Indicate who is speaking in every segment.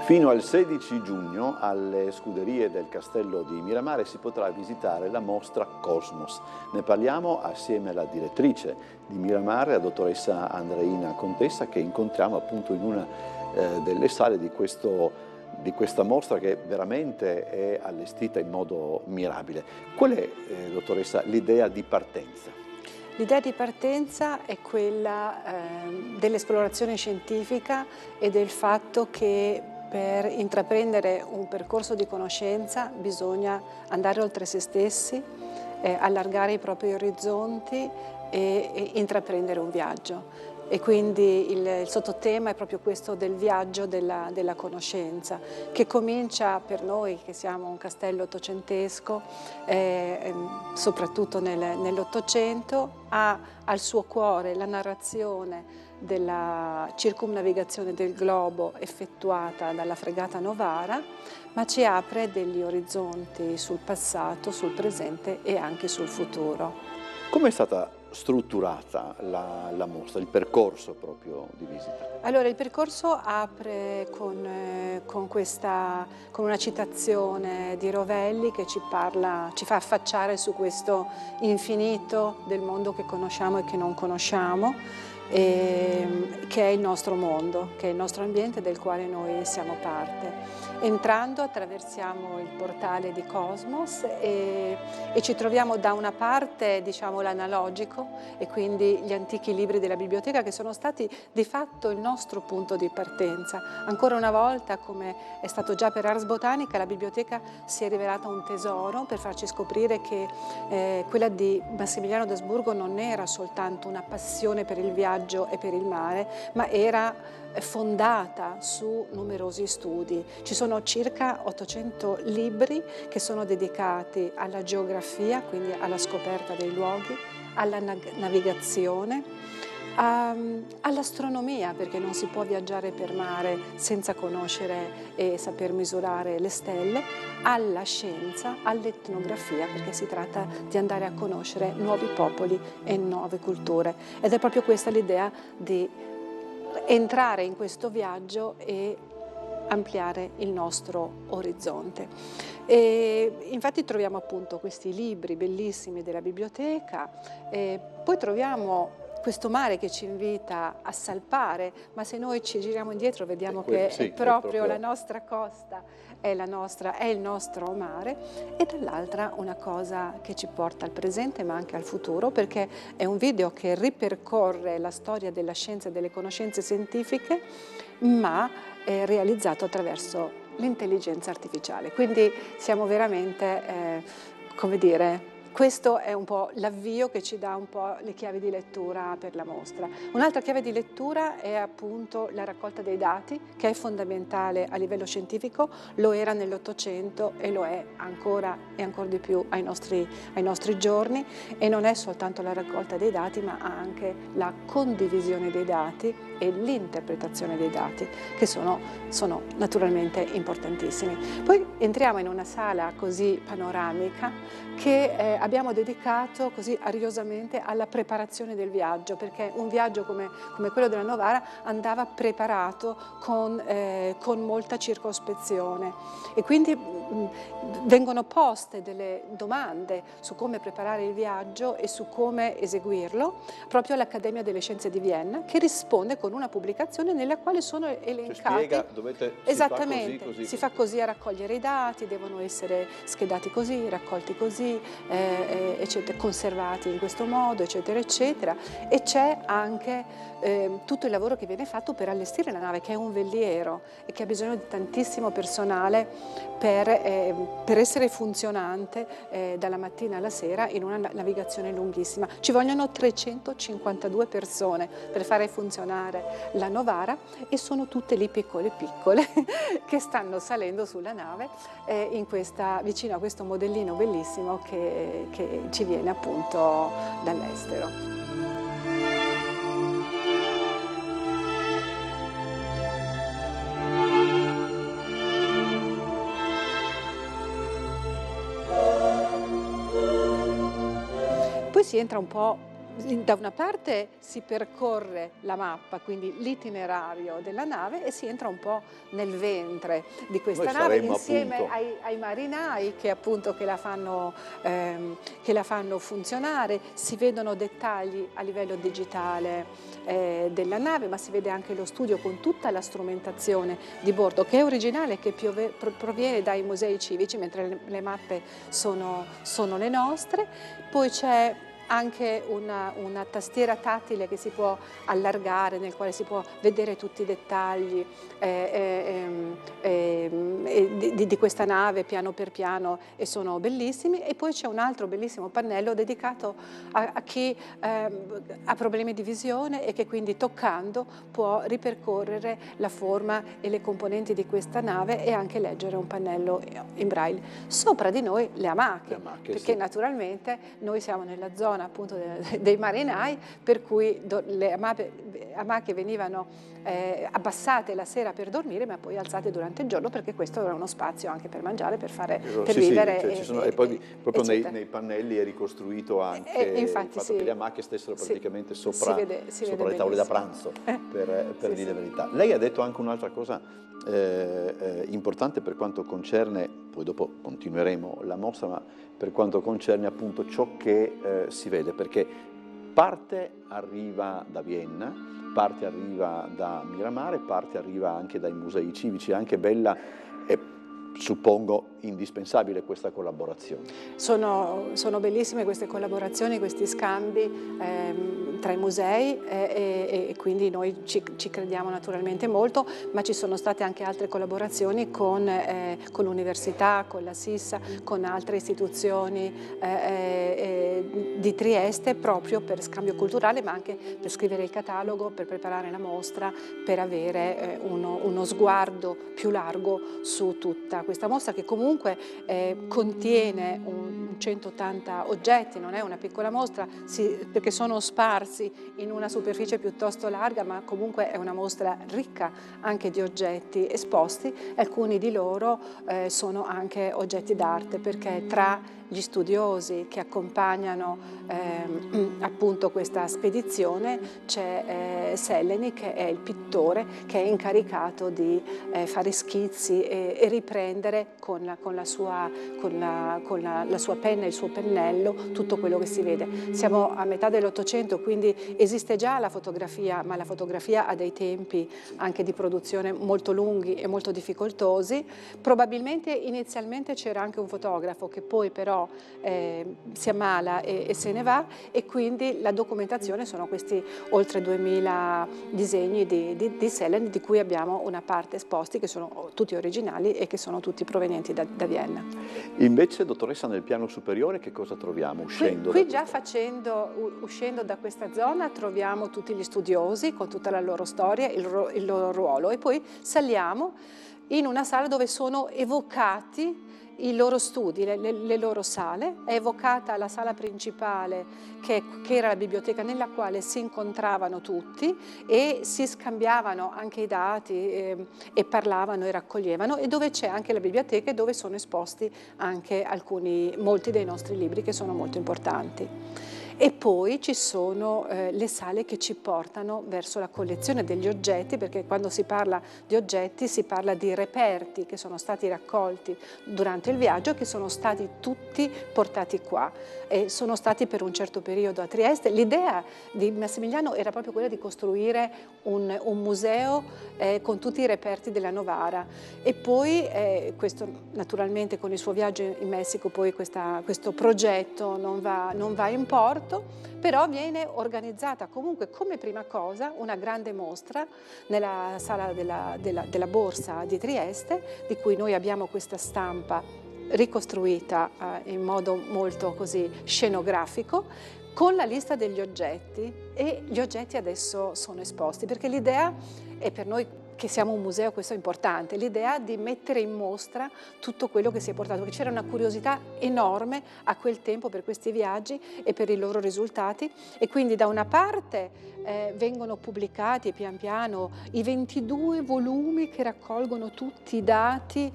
Speaker 1: Fino al 16 giugno alle scuderie del Castello di Miramare si potrà visitare la mostra Cosmos. Ne parliamo assieme alla direttrice di Miramare, la dottoressa Andreina Contessa, che incontriamo appunto in una delle sale di questa mostra che veramente è allestita in modo mirabile. Qual è, dottoressa, l'idea di partenza?
Speaker 2: L'idea di partenza è quella dell'esplorazione scientifica e del fatto che per intraprendere un percorso di conoscenza bisogna andare oltre se stessi, allargare i propri orizzonti e intraprendere un viaggio. E quindi il sottotema è proprio questo del viaggio della conoscenza, che comincia per noi che siamo un castello ottocentesco, soprattutto nell'Ottocento, ha al suo cuore la narrazione della circumnavigazione del globo effettuata dalla fregata Novara, ma ci apre degli orizzonti sul passato, sul presente e anche sul futuro.
Speaker 1: Come è stata strutturata la mostra, il percorso proprio di visita?
Speaker 2: Allora, il percorso apre con una citazione di Rovelli che ci fa affacciare su questo infinito del mondo che conosciamo e che non conosciamo, che è il nostro mondo, che è il nostro ambiente del quale noi siamo parte. Entrando attraversiamo il portale di Cosmos e ci troviamo da una parte, diciamo, l'analogico e quindi gli antichi libri della biblioteca che sono stati di fatto il nostro punto di partenza. Ancora una volta, come è stato già per Ars Botanica, la biblioteca si è rivelata un tesoro per farci scoprire che quella di Massimiliano d'Asburgo non era soltanto una passione per il viaggio e per il mare, ma era fondata su numerosi studi. Ci sono circa 800 libri che sono dedicati alla geografia, quindi alla scoperta dei luoghi, alla navigazione, all'astronomia, perché non si può viaggiare per mare senza conoscere e saper misurare le stelle, alla scienza, all'etnografia, perché si tratta di andare a conoscere nuovi popoli e nuove culture. Ed è proprio questa l'idea di entrare in questo viaggio e ampliare il nostro orizzonte. E infatti troviamo appunto questi libri bellissimi della biblioteca, poi troviamo questo mare che ci invita a salpare, ma se noi ci giriamo indietro vediamo che è proprio la nostra costa, è il nostro mare, e dall'altra una cosa che ci porta al presente ma anche al futuro, perché è un video che ripercorre la storia della scienza e delle conoscenze scientifiche, ma è realizzato attraverso l'intelligenza artificiale. Quindi siamo veramente, come dire, questo è un po' l'avvio che ci dà un po' le chiavi di lettura per la mostra. Un'altra chiave di lettura è appunto la raccolta dei dati, che è fondamentale a livello scientifico, lo era nell'Ottocento e lo è ancora e ancora di più ai nostri giorni, e non è soltanto la raccolta dei dati, ma anche la condivisione dei dati e l'interpretazione dei dati, che sono naturalmente importantissimi. Poi entriamo in una sala così panoramica che abbiamo dedicato così ariosamente alla preparazione del viaggio, perché un viaggio come quello della Novara andava preparato con molta circospezione, e quindi vengono poste delle domande su come preparare il viaggio e su come eseguirlo proprio all'Accademia delle Scienze di Vienna, che risponde con una pubblicazione nella quale sono elencati. Esattamente, si fa così a raccogliere i dati, devono essere schedati così, raccolti così, eccetera, conservati in questo modo, eccetera, eccetera. E c'è anche tutto il lavoro che viene fatto per allestire la nave, che è un veliero e che ha bisogno di tantissimo personale per essere funzionante dalla mattina alla sera in una navigazione lunghissima. Ci vogliono 352 persone per fare funzionare la Novara, e sono tutte lì piccole che stanno salendo sulla nave vicino a questo modellino bellissimo che ci viene appunto dall'estero. poi si entra un po'. Da una parte si percorre la mappa, quindi l'itinerario della nave, e si entra un po' nel ventre di questa nave insieme ai marinai che appunto che la fanno funzionare. Si vedono dettagli a livello digitale della nave, ma si vede anche lo studio con tutta la strumentazione di bordo, che è originale e che proviene dai musei civici, mentre le mappe sono le nostre. Poi c'è anche una tastiera tattile che si può allargare, nel quale si può vedere tutti i dettagli di questa nave piano per piano, e sono bellissimi. E poi c'è un altro bellissimo pannello dedicato a chi ha problemi di visione e che quindi toccando può ripercorrere la forma e le componenti di questa nave e anche leggere un pannello in braille. Sopra di noi le amache perché sì, naturalmente noi siamo nella zona appunto dei marinai, per cui le amache venivano abbassate la sera per dormire, ma poi alzate durante il giorno, perché questo era uno spazio anche per mangiare, per vivere.
Speaker 1: Sì, e poi proprio nei pannelli è ricostruito anche il fatto che le amache stessero praticamente sopra le tavole da pranzo, per dire la verità. Lei ha detto anche un'altra cosa importante per quanto concerne, poi dopo continueremo la mostra, ma per quanto concerne appunto ciò che si vede, perché parte arriva da Vienna, parte arriva da Miramare, parte arriva anche dai musei civici. Anche bella e suppongo indispensabile questa collaborazione.
Speaker 2: Sono bellissime queste collaborazioni, questi scambi tra i musei, e quindi noi ci crediamo naturalmente molto, ma ci sono state anche altre collaborazioni con l'università, con la SISSA, con altre istituzioni di Trieste, proprio per scambio culturale, ma anche per scrivere il catalogo, per preparare la mostra, per avere uno sguardo più largo su tutta questa mostra, che comunque contiene 180 oggetti, non è una piccola mostra, perché sono sparsi in una superficie piuttosto larga, ma comunque è una mostra ricca anche di oggetti esposti. Alcuni di loro sono anche oggetti d'arte, perché tra gli studiosi che accompagnano appunto questa spedizione c'è Selleny, che è il pittore che è incaricato di fare schizzi e riprendere con la sua penna e il suo pennello tutto quello che si vede. Siamo a metà dell'Ottocento, quindi esiste già la fotografia, ma la fotografia ha dei tempi anche di produzione molto lunghi e molto difficoltosi. Probabilmente inizialmente c'era anche un fotografo che poi però si ammala e se ne va, e quindi la documentazione sono questi oltre 2000 disegni di Selleny, di cui abbiamo una parte esposti, che sono tutti originali e che sono tutti provenienti da Vienna.
Speaker 1: Invece, dottoressa, nel piano superiore che cosa troviamo uscendo?
Speaker 2: Qui già uscendo da questa zona troviamo tutti gli studiosi con tutta la loro storia, il loro ruolo, e poi saliamo in una sala dove sono evocati i loro studi, le loro sale. È evocata la sala principale che era la biblioteca, nella quale si incontravano tutti e si scambiavano anche i dati e parlavano e raccoglievano, e dove c'è anche la biblioteca, dove sono esposti anche molti dei nostri libri, che sono molto importanti. E poi ci sono le sale che ci portano verso la collezione degli oggetti, perché quando si parla di oggetti si parla di reperti che sono stati raccolti durante il viaggio e che sono stati tutti portati qua, e sono stati per un certo periodo a Trieste. L'idea di Massimiliano era proprio quella di costruire un museo con tutti i reperti della Novara, e poi questo naturalmente con il suo viaggio in Messico poi questo progetto non va in porto. Però viene organizzata comunque come prima cosa una grande mostra nella sala della Borsa di Trieste, di cui noi abbiamo questa stampa ricostruita in modo molto così scenografico, con la lista degli oggetti, e gli oggetti adesso sono esposti, perché l'idea è, per noi che siamo un museo, questo è importante, l'idea di mettere in mostra tutto quello che si è portato, perché c'era una curiosità enorme a quel tempo per questi viaggi e per i loro risultati, e quindi da una parte vengono pubblicati pian piano i 22 volumi che raccolgono tutti i dati,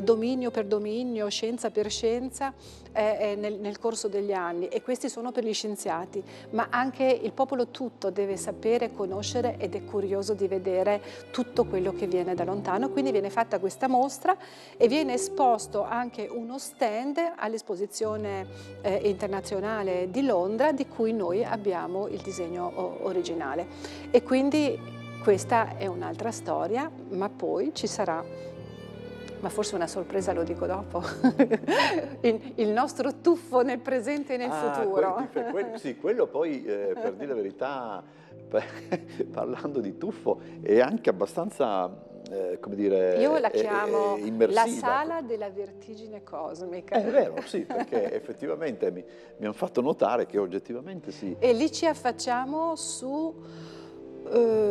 Speaker 2: dominio per dominio, scienza per scienza, nel corso degli anni, e questi sono per gli scienziati, ma anche il popolo tutto deve sapere, conoscere ed è curioso di vedere tutto quello che viene da lontano. Quindi viene fatta questa mostra e viene esposto anche uno stand all'esposizione internazionale di Londra, di cui noi abbiamo il disegno originale. E quindi questa è un'altra storia, ma poi ci sarà, ma forse una sorpresa lo dico dopo, il nostro tuffo nel presente e nel futuro.
Speaker 1: Sì, quello poi, per dire la verità, parlando di tuffo, è anche abbastanza, come dire,
Speaker 2: io la chiamo
Speaker 1: immersiva.
Speaker 2: La sala della vertigine cosmica.
Speaker 1: È vero, sì, perché effettivamente mi hanno fatto notare che oggettivamente sì.
Speaker 2: E lì ci affacciamo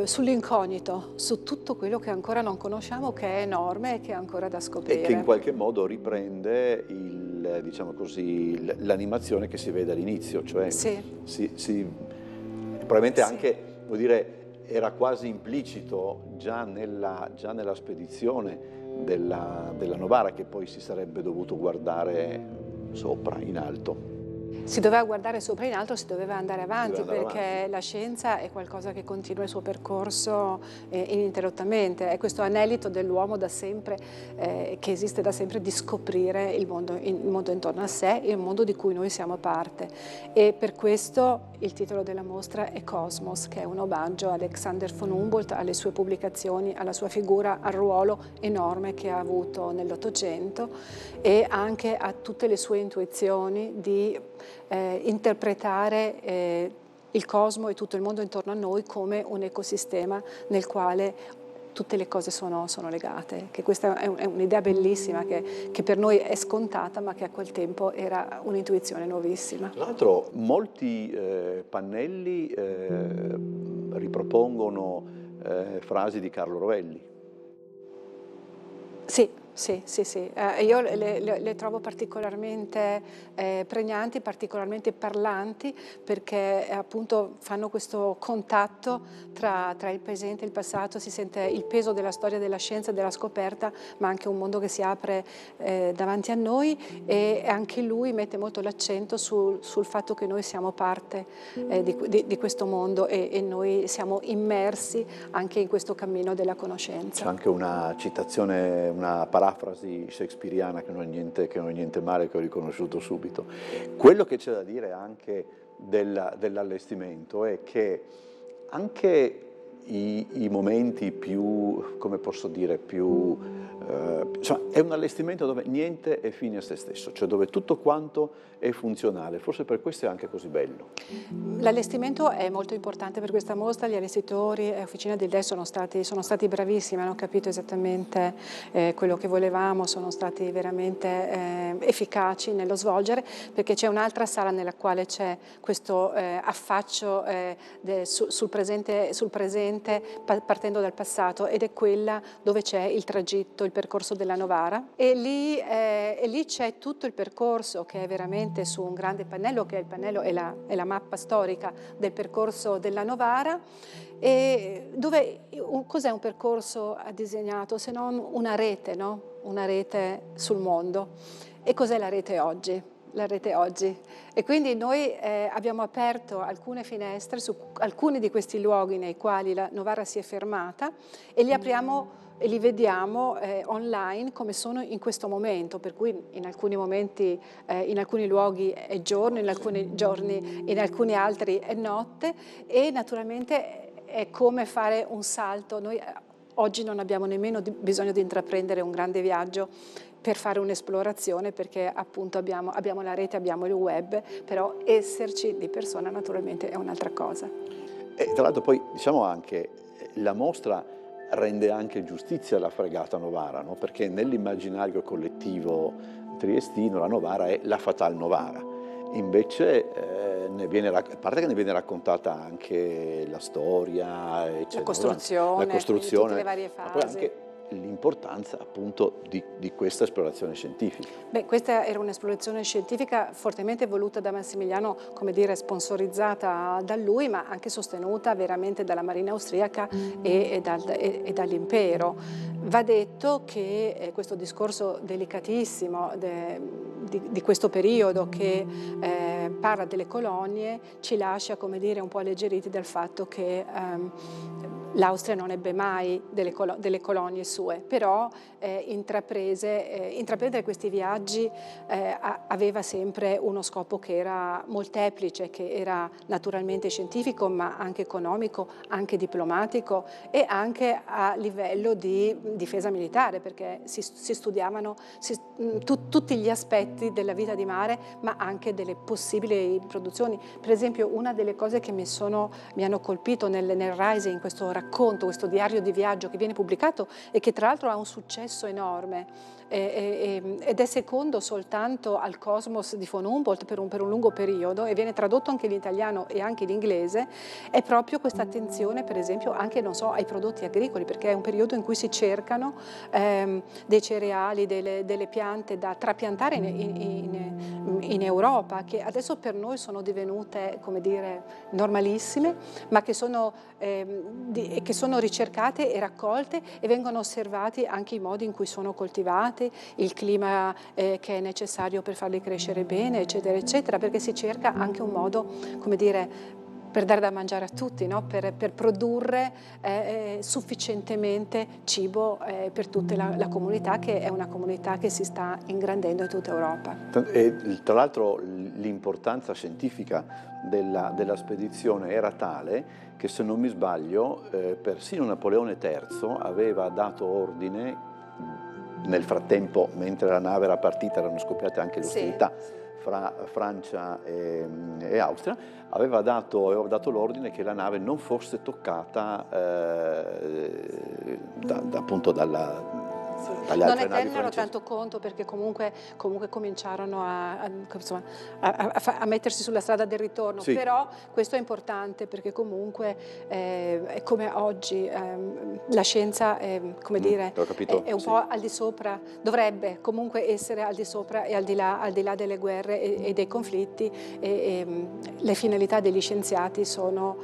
Speaker 2: sull'incognito, su tutto quello che ancora non conosciamo, che è enorme e che è ancora da scoprire.
Speaker 1: E che in qualche modo riprende diciamo così, l'animazione che si vede all'inizio, cioè probabilmente anche, vuol dire, era quasi implicito già nella spedizione della Novara, che poi si sarebbe dovuto guardare sopra, in alto.
Speaker 2: Si doveva guardare sopra in alto, si doveva andare avanti, perché la scienza è qualcosa che continua il suo percorso ininterrottamente. È questo anelito dell'uomo da sempre, che esiste da sempre, di scoprire il mondo intorno a sé, il mondo di cui noi siamo parte. E per questo il titolo della mostra è Cosmos, che è un omaggio a Alexander von Humboldt, alle sue pubblicazioni, alla sua figura, al ruolo enorme che ha avuto nell'Ottocento e anche a tutte le sue intuizioni di interpretare il cosmo e tutto il mondo intorno a noi come un ecosistema nel quale tutte le cose sono legate. Che questa è un'idea bellissima che per noi è scontata, ma che a quel tempo era un'intuizione nuovissima.
Speaker 1: Tra l'altro molti pannelli ripropongono frasi di Carlo Rovelli.
Speaker 2: Sì. Io le trovo particolarmente pregnanti, particolarmente parlanti, perché appunto fanno questo contatto tra il presente e il passato. Si sente il peso della storia della scienza, della scoperta, ma anche un mondo che si apre davanti a noi, e anche lui mette molto l'accento sul fatto che noi siamo parte di questo mondo e noi siamo immersi anche in questo cammino della conoscenza.
Speaker 1: C'è anche una citazione, una parafrasi shakespeariana che non è niente male, che ho riconosciuto subito. Quello che c'è da dire anche dell'allestimento è che anche i momenti più, come posso dire, più insomma, è un allestimento dove niente è fine a se stesso, cioè dove tutto quanto è funzionale. Forse per questo è anche così bello.
Speaker 2: L'allestimento è molto importante per questa mostra. Gli allestitori e Officina del DES sono stati bravissimi, hanno capito esattamente quello che volevamo, sono stati veramente efficaci nello svolgere, perché c'è un'altra sala nella quale c'è questo affaccio sul presente partendo dal passato, ed è quella dove c'è il tragitto, il percorso della Novara, e lì c'è tutto il percorso, che è veramente su un grande pannello, che è il pannello è la mappa storica del percorso della Novara, e dove cos'è un percorso disegnato se non una rete, no? Una rete sul mondo. E cos'è la rete oggi? La rete oggi. E quindi noi abbiamo aperto alcune finestre su alcuni di questi luoghi nei quali la Novara si è fermata, e li apriamo e li vediamo online come sono in questo momento, per cui in alcuni momenti, in alcuni luoghi è giorno, in alcuni giorni, in alcuni altri è notte, e naturalmente è come fare un salto. Noi oggi non abbiamo nemmeno bisogno di intraprendere un grande viaggio per fare un'esplorazione, perché appunto abbiamo la rete, abbiamo il web, però esserci di persona naturalmente è un'altra cosa.
Speaker 1: E tra l'altro poi diciamo anche la mostra rende anche giustizia alla fregata Novara, no? Perché nell'immaginario collettivo triestino la Novara è la Fatal Novara, invece a parte che ne viene raccontata anche la storia, eccetera,
Speaker 2: la costruzione,
Speaker 1: tutte
Speaker 2: le varie fasi.
Speaker 1: ma poi anche l'importanza appunto di questa esplorazione scientifica.
Speaker 2: Beh, questa era un'esplorazione scientifica fortemente voluta da Massimiliano, come dire, sponsorizzata da lui, ma anche sostenuta veramente dalla Marina austriaca e dall'impero. Va detto che questo discorso delicatissimo di questo periodo che parla delle colonie ci lascia, come dire, un po' alleggeriti dal fatto che l'Austria non ebbe mai delle colonie sue, però intraprendere questi viaggi aveva sempre uno scopo che era molteplice, che era naturalmente scientifico, ma anche economico, anche diplomatico e anche a livello di difesa militare, perché si studiavano tutti gli aspetti della vita di mare, ma anche delle possibili produzioni. Per esempio, una delle cose che mi hanno colpito nel Rising, questo racconto, questo diario di viaggio che viene pubblicato e che tra l'altro ha un successo enorme ed è secondo soltanto al Cosmos di von Humboldt per un lungo periodo e viene tradotto anche in italiano e anche in inglese, è proprio questa attenzione per esempio anche, non so, ai prodotti agricoli, perché è un periodo in cui si cercano dei cereali, delle piante da trapiantare in Europa, che adesso per noi sono divenute, come dire, normalissime, ma che sono ricercate e raccolte e vengono osservati anche i modi in cui sono coltivate, il clima che è necessario per farli crescere bene, eccetera, eccetera, perché si cerca anche un modo, come dire, per dare da mangiare a tutti, no? per produrre sufficientemente cibo per tutta la comunità, che è una comunità che si sta ingrandendo in tutta Europa.
Speaker 1: E tra l'altro l'importanza scientifica della spedizione era tale che, se non mi sbaglio, persino Napoleone III aveva dato ordine, nel frattempo, mentre la nave era partita, erano scoppiate anche le ostilità fra Francia e Austria, aveva dato l'ordine che la nave non fosse toccata appunto dalle altre navi francesi.
Speaker 2: Non ne tennero tanto conto, perché comunque cominciarono a mettersi sulla strada del ritorno,
Speaker 1: sì.
Speaker 2: Però questo è importante, perché comunque è come oggi la scienza è, come dire, è un po' al di sopra, dovrebbe comunque essere al di sopra e al di là delle guerre e dei conflitti, le finalità degli scienziati sono,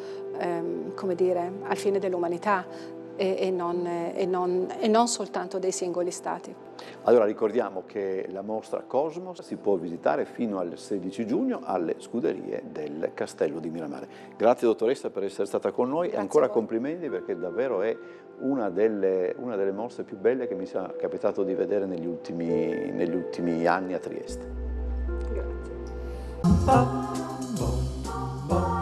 Speaker 2: come dire, al fine dell'umanità. E non soltanto dei singoli stati.
Speaker 1: Allora ricordiamo che la mostra Cosmos si può visitare fino al 16 giugno alle scuderie del Castello di Miramare. Grazie dottoressa per essere stata con noi.
Speaker 2: Grazie,
Speaker 1: ancora complimenti, perché davvero è una delle mostre più belle che mi sia capitato di vedere negli ultimi anni a Trieste.
Speaker 2: Grazie.
Speaker 3: Bum, bum, bum.